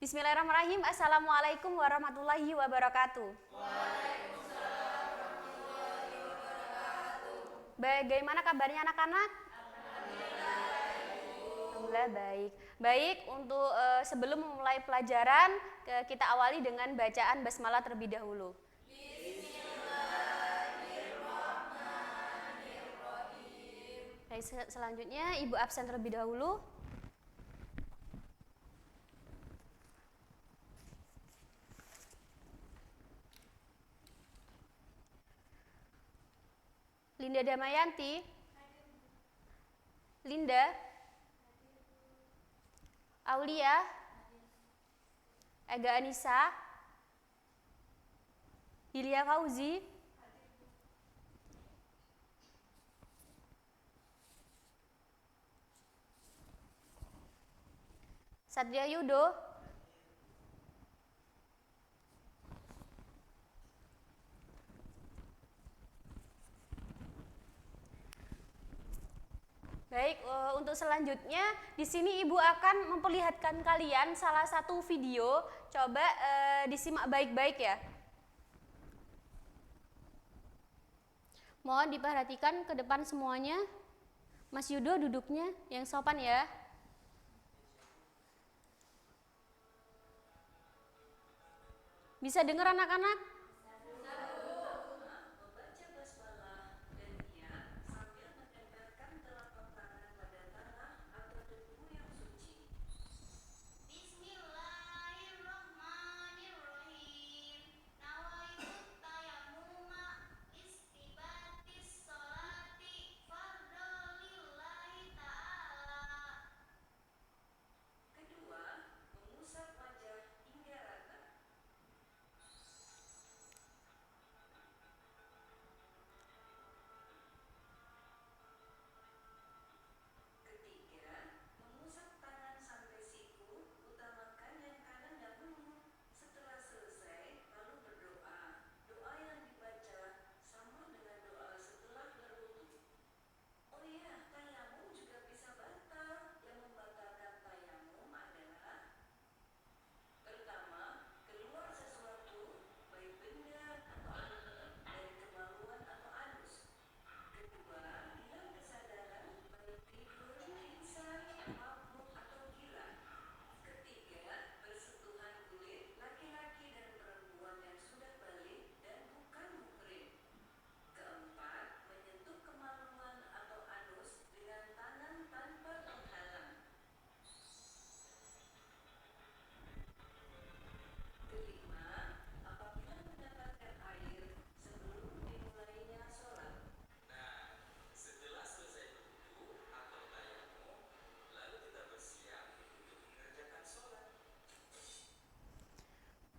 Bismillahirrahmanirrahim. Assalamualaikum warahmatullahi wabarakatuh. Bagaimana kabarnya anak-anak? Alhamdulillah baik. Baik, untuk sebelum memulai pelajaran, kita awali dengan bacaan basmalah terlebih dahulu. Baik, selanjutnya Ibu absen terlebih dahulu. Linda Damayanti. Linda. Aulia. Ega Anissa. Hilya Fauzi. Satria Yudo. Baik, untuk selanjutnya di sini Ibu akan memperlihatkan kalian salah satu video. Coba disimak baik-baik ya. Mohon diperhatikan ke depan semuanya. Mas Yudo duduknya yang sopan ya. Bisa dengar anak-anak?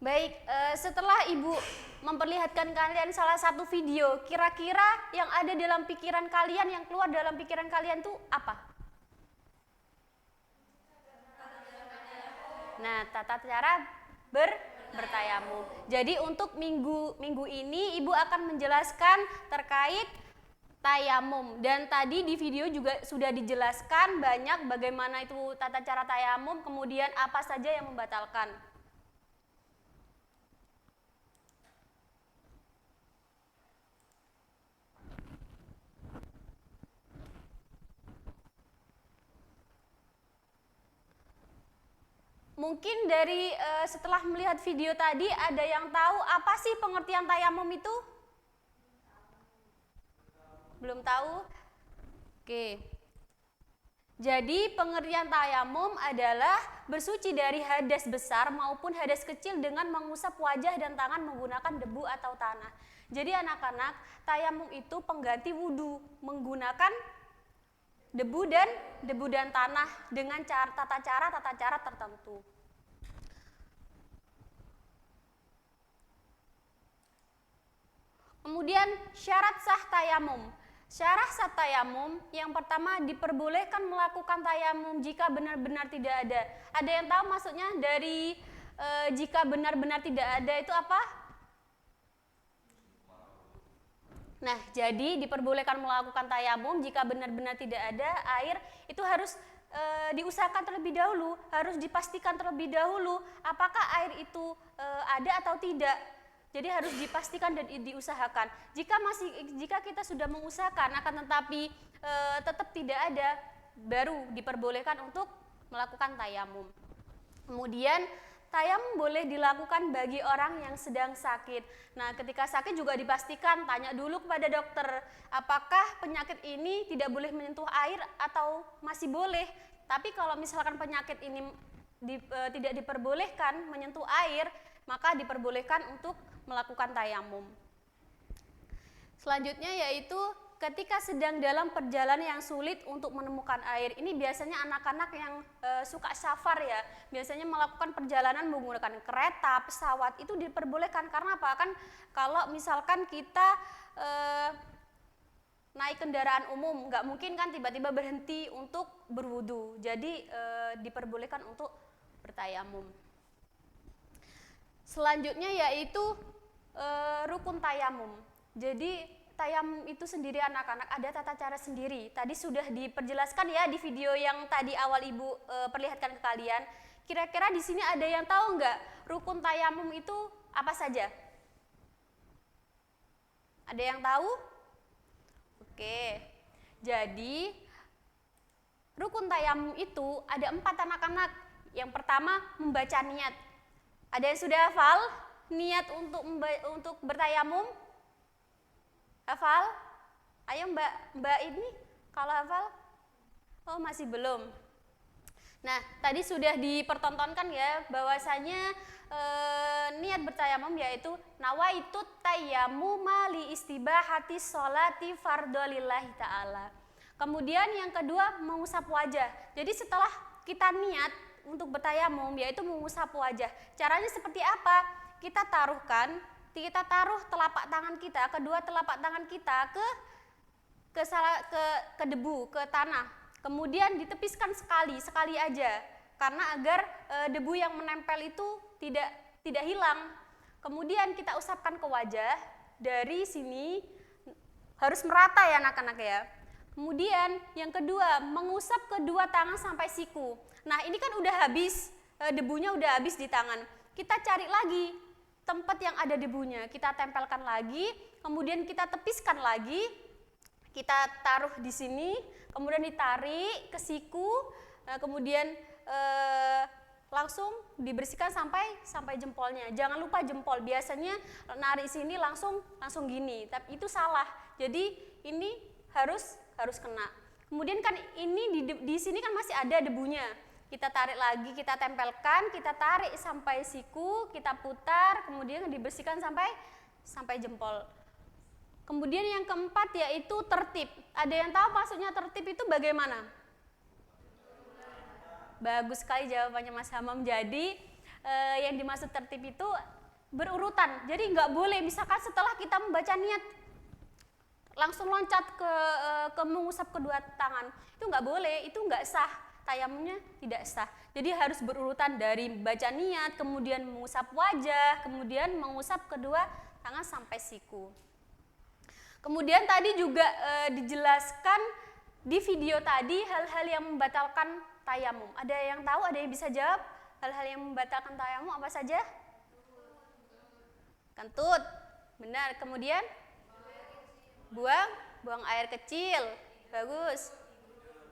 Baik, setelah Ibu memperlihatkan kalian salah satu video, kira-kira yang ada dalam pikiran kalian, yang keluar dalam pikiran kalian tuh apa? Nah, tata cara bertayamum. Jadi untuk minggu ini Ibu akan menjelaskan terkait tayamum, dan tadi di video juga sudah dijelaskan banyak bagaimana itu tata cara tayamum, kemudian apa saja yang membatalkan. Mungkin dari setelah melihat video tadi ada yang tahu apa sih pengertian tayamum itu? Belum tahu? Oke. Jadi pengertian tayamum adalah bersuci dari hadas besar maupun hadas kecil dengan mengusap wajah dan tangan menggunakan debu atau tanah. Jadi anak-anak, tayamum itu pengganti wudhu menggunakan debu dan tanah dengan tata cara tertentu. Kemudian syarat sah tayamum. Syarat sah tayamum yang pertama, diperbolehkan melakukan tayamum jika benar-benar tidak ada. Ada yang tahu maksudnya dari jika benar-benar tidak ada itu apa? Nah, jadi diperbolehkan melakukan tayamum jika benar-benar tidak ada air, itu harus diusahakan terlebih dahulu, harus dipastikan terlebih dahulu apakah air itu ada atau tidak. Jadi harus dipastikan dan diusahakan. Jika kita sudah mengusahakan akan tetapi tetap tidak ada, baru diperbolehkan untuk melakukan tayamum. Kemudian tayamum boleh dilakukan bagi orang yang sedang sakit. Nah, ketika sakit juga dipastikan, tanya dulu kepada dokter, apakah penyakit ini tidak boleh menyentuh air atau masih boleh. Tapi kalau misalkan penyakit ini tidak diperbolehkan menyentuh air, maka diperbolehkan untuk melakukan tayamum. Selanjutnya yaitu ketika sedang dalam perjalanan yang sulit untuk menemukan air. Ini biasanya anak-anak yang suka safar ya, biasanya melakukan perjalanan menggunakan kereta, pesawat, itu diperbolehkan. Karena apa? Kan kalau misalkan kita naik kendaraan umum, nggak mungkin kan tiba-tiba berhenti untuk berwudu. Jadi diperbolehkan untuk bertayamum. Selanjutnya yaitu rukun tayamum. Jadi tayamum itu sendiri anak-anak ada tata cara sendiri. Tadi sudah diperjelaskan ya di video yang tadi awal Ibu perlihatkan ke kalian. Kira-kira di sini ada yang tahu nggak rukun tayamum itu apa saja? Ada yang tahu? Oke. Jadi rukun tayamum itu ada 4 anak-anak. Yang pertama membaca niat. Ada yang sudah hafal niat untuk bertayamum? Hafal? Ayo Mbak ini kalau hafal? Oh, masih belum. Nah, tadi sudah dipertontonkan ya bahwasanya niat bertayamum yaitu nawaitu tayammuma li istibahati sholati fardholillahi ta'ala. Kemudian yang kedua mengusap wajah. Jadi setelah kita niat untuk bertayamum yaitu mengusap wajah. Caranya seperti apa? Kita taruh telapak tangan kita, kedua telapak tangan kita ke debu, ke tanah. Kemudian ditepiskan sekali aja, karena agar debu yang menempel itu tidak hilang. Kemudian kita usapkan ke wajah, dari sini harus merata ya anak-anak ya. Kemudian yang kedua, mengusap kedua tangan sampai siku. Nah, ini kan udah habis, debunya udah habis di tangan. Kita cari lagi tempat yang ada debunya, kita tempelkan lagi, kemudian kita tepiskan lagi, kita taruh di sini, kemudian ditarik ke siku, kemudian langsung dibersihkan sampai jempolnya. Jangan lupa jempol, biasanya narik sini langsung gini, tapi itu salah. Jadi ini harus kena. Kemudian kan ini di sini kan masih ada debunya. Kita tarik lagi, kita tempelkan, kita tarik sampai siku, kita putar, kemudian dibersihkan sampai jempol. Kemudian yang keempat yaitu tertib. Ada yang tahu maksudnya tertib itu bagaimana? Bagus sekali jawabannya Mas Hamam. Jadi yang dimaksud tertib itu berurutan. Jadi nggak boleh misalkan setelah kita membaca niat langsung loncat ke mengusap kedua tangan. Itu nggak boleh, itu nggak sah. Tayamumnya tidak sah. Jadi harus berurutan dari baca niat, kemudian mengusap wajah, kemudian mengusap kedua tangan sampai siku. Kemudian tadi juga dijelaskan di video tadi hal-hal yang membatalkan tayamum. Ada yang tahu, ada yang bisa jawab hal-hal yang membatalkan tayamum apa saja? Kentut, benar. Kemudian buang air kecil, bagus.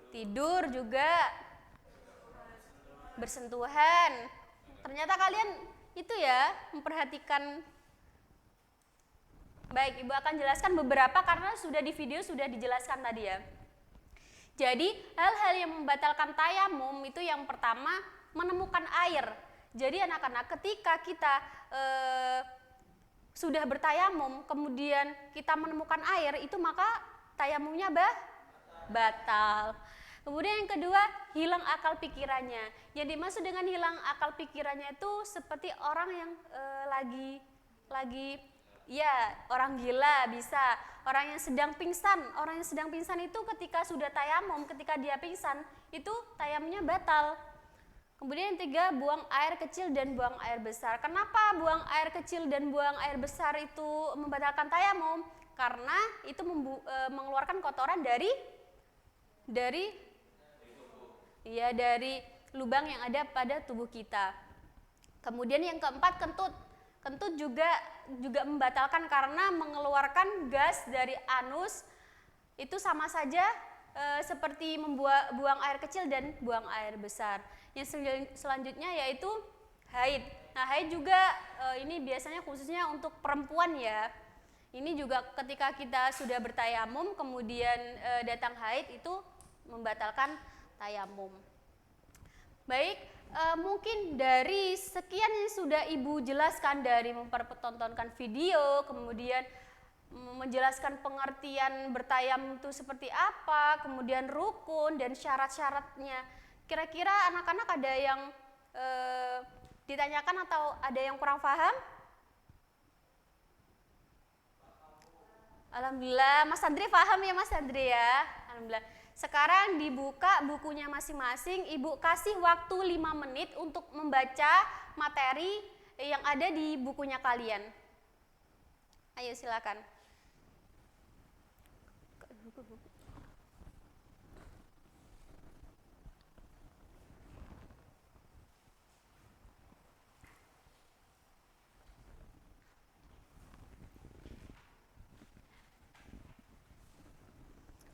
Tidur juga, bersentuhan. Ternyata kalian itu ya memperhatikan. Baik, Ibu akan jelaskan beberapa karena sudah di video sudah dijelaskan tadi ya. Jadi hal-hal yang membatalkan tayamum itu yang pertama menemukan air. Jadi anak-anak ketika kita sudah bertayamum kemudian kita menemukan air itu maka tayamumnya batal. Kemudian yang kedua, hilang akal pikirannya. Yang dimaksud dengan hilang akal pikirannya itu seperti orang yang lagi ya, orang gila bisa, orang yang sedang pingsan. Orang yang sedang pingsan itu ketika sudah tayamum, ketika dia pingsan, itu tayamumnya batal. Kemudian yang tiga, buang air kecil dan buang air besar. Kenapa buang air kecil dan buang air besar itu membatalkan tayamum? Karena itu mengeluarkan kotoran dari ya dari lubang yang ada pada tubuh kita. Kemudian yang keempat, kentut. Kentut juga membatalkan karena mengeluarkan gas dari anus. Itu sama saja seperti buang air kecil dan buang air besar. Yang selanjutnya yaitu haid. Nah, haid juga ini biasanya khususnya untuk perempuan ya. Ini juga ketika kita sudah bertayamum kemudian datang haid itu membatalkan tayamum. Baik, mungkin dari sekian yang sudah Ibu jelaskan, dari mempertontonkan video, kemudian menjelaskan pengertian bertayamum itu seperti apa, kemudian rukun dan syarat-syaratnya. Kira-kira anak-anak ada yang ditanyakan atau ada yang kurang paham? Alhamdulillah, Mas Andri paham ya Mas Andri ya? Alhamdulillah. Sekarang dibuka bukunya masing-masing, Ibu kasih waktu 5 menit untuk membaca materi yang ada di bukunya kalian. Ayo silakan.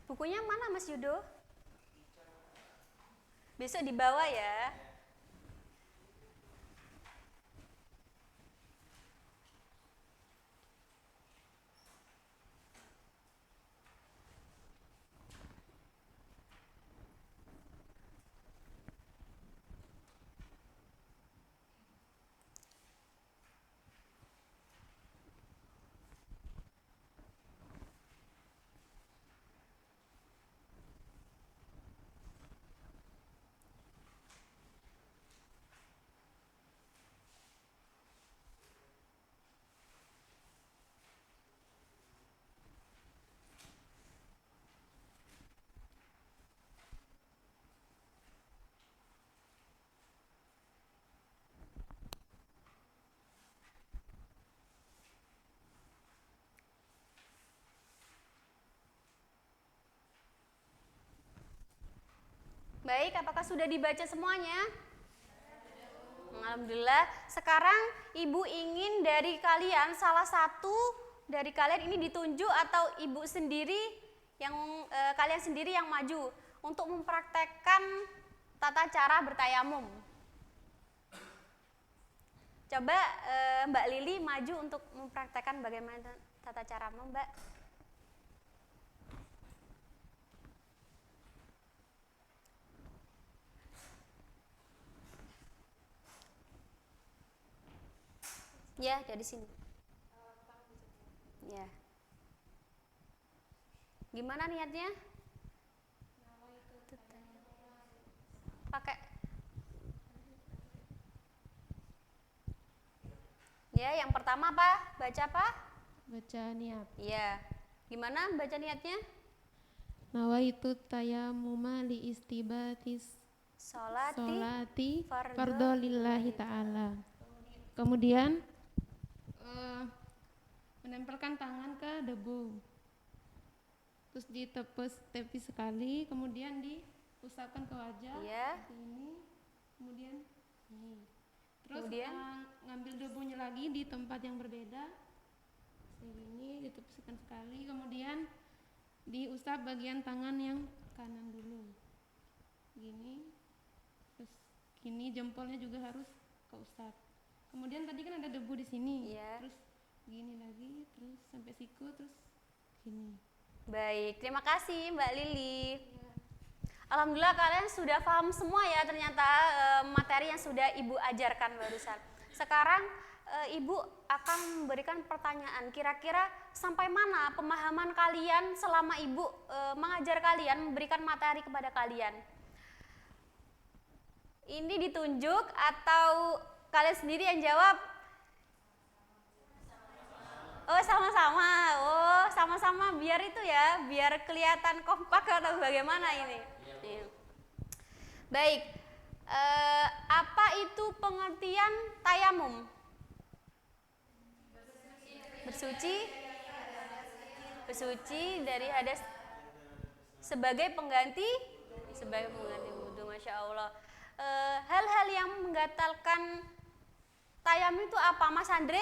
Bukunya mana Mas Yudo? Besok dibawa ya. Baik, apakah sudah dibaca semuanya? Alhamdulillah. Sekarang Ibu ingin dari kalian, salah satu dari kalian ini ditunjuk atau Ibu sendiri yang kalian sendiri yang maju untuk mempraktekkan tata cara bertayamum. Coba Mbak Lili maju untuk mempraktekkan bagaimana tata caramu, Mbak. Ya, dari sini. Ya. Gimana niatnya? Pakai. Ya, yang pertama apa? Baca apa? Baca niat. Ya. Gimana baca niatnya? Nawaitu tayamuma li istibatis solati fardhu lillahi ta'ala. Kemudian menempelkan tangan ke debu, terus ditepis sekali, kemudian diusapkan ke wajah seperti ini, kemudian ini, terus ngambil debunya lagi di tempat yang berbeda segini, ditepskan sekali, kemudian diusap bagian tangan yang kanan dulu gini, terus gini, jempolnya juga harus keusap. Kemudian tadi kan ada debu di sini, terus gini lagi, terus sampai siku, terus gini. Baik, terima kasih Mbak Lili. Alhamdulillah kalian sudah paham semua ya ternyata materi yang sudah Ibu ajarkan barusan. Sekarang Ibu akan memberikan pertanyaan, kira-kira sampai mana pemahaman kalian selama Ibu mengajar kalian, memberikan materi kepada kalian. Ini ditunjuk atau kalian sendiri yang jawab? Oh, sama-sama. Oh, sama-sama biar itu ya, biar kelihatan kompak atau bagaimana ini. Iya. Baik. Apa itu pengertian tayamum? Bersuci dari hadas sebagai pengganti wudhu. Masya Masya Allah. Hal-hal yang menggatalkan tayamum itu apa, Mas Andre?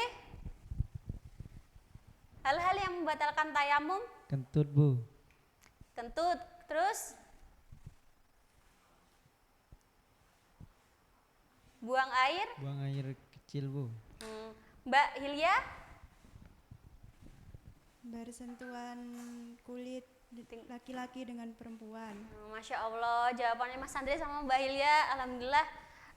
Hal-hal yang membatalkan tayamum? Kentut, Bu. Kentut, terus buang air? Buang air kecil, Bu. Mbak Hilya? Bersentuhan kulit laki-laki dengan perempuan. Masya Allah, jawabannya Mas Andre sama Mbak Hilya, alhamdulillah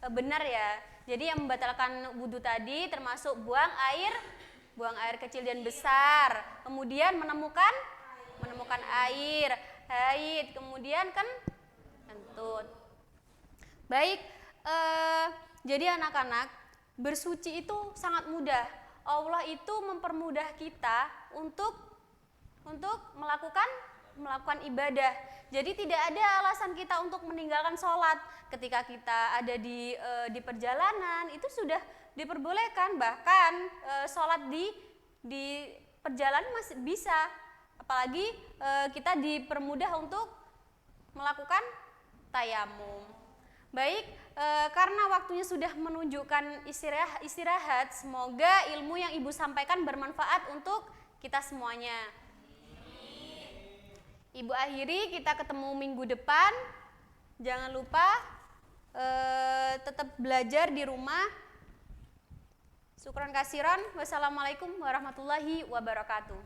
benar ya. Jadi yang membatalkan wudhu tadi termasuk buang air kecil dan besar, kemudian menemukan air, haid, kemudian kan kentut. Baik, jadi anak-anak, bersuci itu sangat mudah. Allah itu mempermudah kita untuk melakukan ibadah. Jadi tidak ada alasan kita untuk meninggalkan sholat. Ketika kita ada di perjalanan itu sudah diperbolehkan. Bahkan sholat di perjalanan masih bisa. Apalagi kita dipermudah untuk melakukan tayamum. Baik, karena waktunya sudah menunjukkan istirahat, semoga ilmu yang Ibu sampaikan bermanfaat untuk kita semuanya. Ibu akhiri, kita ketemu minggu depan. Jangan lupa tetap belajar di rumah. Syukran kasiran. Wassalamualaikum warahmatullahi wabarakatuh.